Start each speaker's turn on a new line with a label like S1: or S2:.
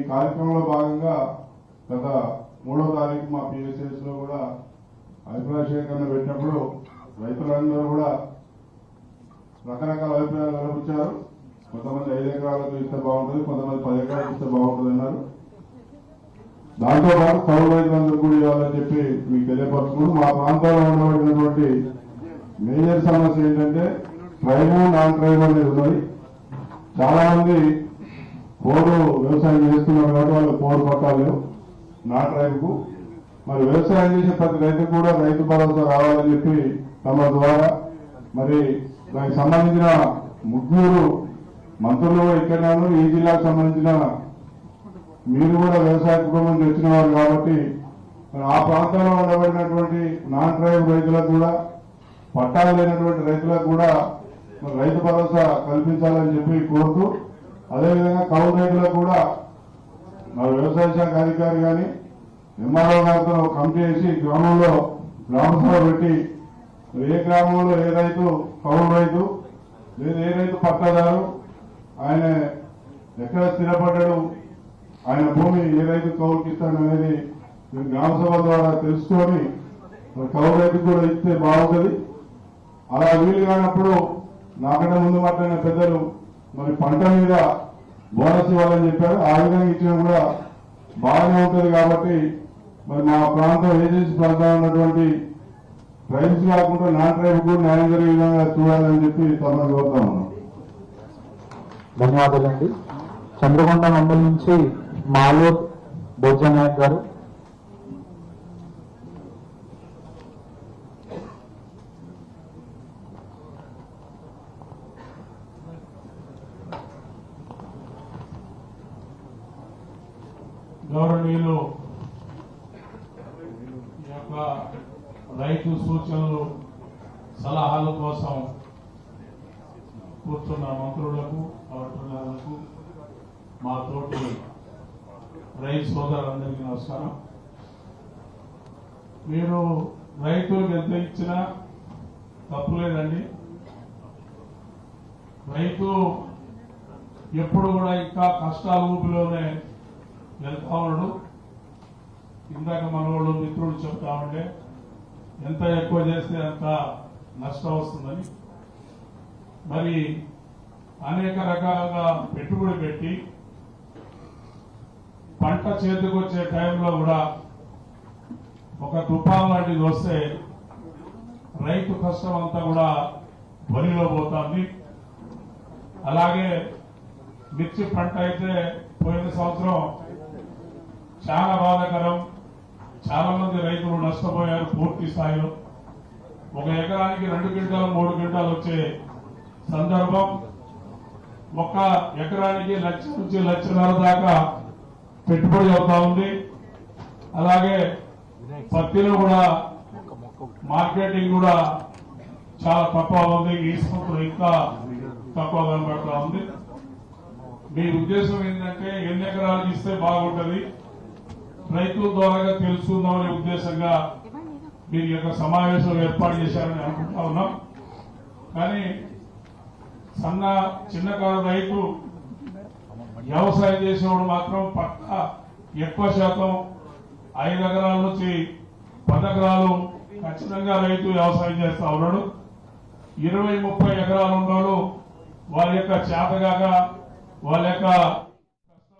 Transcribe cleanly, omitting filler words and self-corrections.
S1: కార్యక్రమంలో భాగంగా గత 3వ తారీఖు మా PSS లో కూడా అభిప్రాయ సేకరణ పెట్టినప్పుడు రైతులందరూ కూడా రకరకాల అభిప్రాయాలు వెలువరించారు. కొంతమంది 5 ఎకరాలకు ఇస్తే బాగుంటుంది, కొంతమంది 10 ఎకరాలకు ఇస్తే బాగుంటుంది అన్నారు. దాంతో పాటు కౌలు రైతులందరూ కూడా ఇవ్వాలని చెప్పి మీకు తెలియపరుచుకుంటూ మా ప్రాంతాల్లో ఉండబడినటువంటి మేజర్ సమస్య ఏంటంటే ట్రైబ్ నాన్ ట్రైబ్ అనేది ఉన్నది. చాలా మంది పోడు వ్యవసాయం చేస్తున్నారు కాబట్టి వాళ్ళు పోడు పట్టాలు లేవు నా ట్రైబ్కు. మరి వ్యవసాయం చేసే ప్రతి రైతుకు కూడా రైతు భరోసా రావాలని చెప్పి తమ ద్వారా మరి దానికి సంబంధించిన 3 మంత్రులు ఇక్కడను ఈ జిల్లాకు సంబంధించిన మీరు కూడా వ్యవసాయ కుటుంబం నుంచి వచ్చిన వారు కాబట్టి ఆ ప్రాంతంలో ఉండబడినటువంటి నాన్ ట్రైబ్ రైతులకు కూడా పట్టాలు లేనటువంటి రైతులకు కూడా రైతు భరోసా కల్పించాలని చెప్పి కోరుతూ, అదేవిధంగా కౌలు రైతులకు కూడా మరి వ్యవసాయ శాఖ అధికారి కానీ MRO గారితో కమిటీ చేసి గ్రామంలో గ్రామసభ పెట్టి ఏ గ్రామంలో ఏ రైతు కౌలు రైతు లేదా ఏ రైతు పట్టాదారు ఆయన ఎక్కడ స్థిరపడ్డాడు, ఆయన భూమి ఏ రైతు కౌలుకి ఇస్తాడు అనేది గ్రామసభ ద్వారా తెలుసుకొని కౌలు రైతుకు కూడా ఇస్తే బాగుంటుంది. అలా వీలు కానప్పుడు నాకంటే ముందు మాట్లాడిన పెద్దలు మరి పంట మీద బోనస్ ఇవ్వాలని చెప్పారు. ఆ విధంగా ఇచ్చినా కూడా బాగానే ఉంటుంది. కాబట్టి మరి మా ప్రాంతం ఏజెన్సీ ప్రాంతంలో ఉన్నటువంటి ట్రైబ్స్ కాకుండా నాన్ ట్రైబ్ కూడా న్యాయం జరిగే విధంగా చూడాలని చెప్పి తమను కోరుతా ఉన్నాం.
S2: ధన్యవాదాలండి. చంద్రకొండ మండలి నుంచి మాలూర్ భోజనాయక్ గారు.
S3: గౌరవనీయులు ఈ యొక్క రైతు సూచనలు సలహాల కోసం కూర్చున్న మంత్రులకు కలెక్టర్లకు మా తోటి రైతు సోదరులందరికీ నమస్కారం. మీరు రైతులకు ఎంత ఇచ్చినా తప్పులేదండి. రైతు ఎప్పుడు కూడా ఇంకా కష్టాల ఊపిలోనే వెళ్తా ఉన్నాడు. ఇందాక మన వాళ్ళు మిత్రులు చెప్తా ఉంటే ఎంత ఎక్కువ చేస్తే అంత నష్టం వస్తుందని, మరి అనేక రకాలుగా పెట్టుబడి పెట్టి పంట చేతికొచ్చే టైంలో కూడా ఒక తుఫాన్ లాంటిది వస్తే రైతు కష్టం అంతా కూడా బలిలో పోతుంది. అలాగే మిర్చి పంట అయితే పోయిన సంవత్సరం చాలా బాధాకరం. చాలా మంది రైతులు నష్టపోయారు పూర్తి స్థాయిలో. 1 ఎకరానికి 2 క్వింటాలు 3 క్వింటాలు వచ్చే సందర్భం. 1 ఎకరానికి 1 లక్ష నుంచి 1.5 లక్షల దాకా పెట్టుబడి అవుతా ఉంది. అలాగే పత్తిలో కూడా మార్కెటింగ్ కూడా చాలా తక్కువ ఉంది. ఈ సంవత్సరం ఇంకా తక్కువ కనబడతా ఉంది. మీ ఉద్దేశం ఏంటంటే ఎన్ని ఎకరాలకు ఇస్తే బాగుంటుంది, రైతుల ద్వారా తెలుసుకుందామనే ఉద్దేశంగా మీరు యొక్క సమావేశం ఏర్పాటు చేశారని అనుకుంటా ఉన్నాం. కానీ చిన్నకారు రైతు వ్యవసాయం చేసేవాడు మాత్రం పక్క ఎక్కువ శాతం 5 ఎకరాల నుంచి 10 ఎకరాలు ఖచ్చితంగా రైతు వ్యవసాయం చేస్తా ఉన్నాడు. 20-30 ఎకరాలు ఉన్నాడు. వాళ్ళ యొక్క చేతగాక వాళ్ళ యొక్క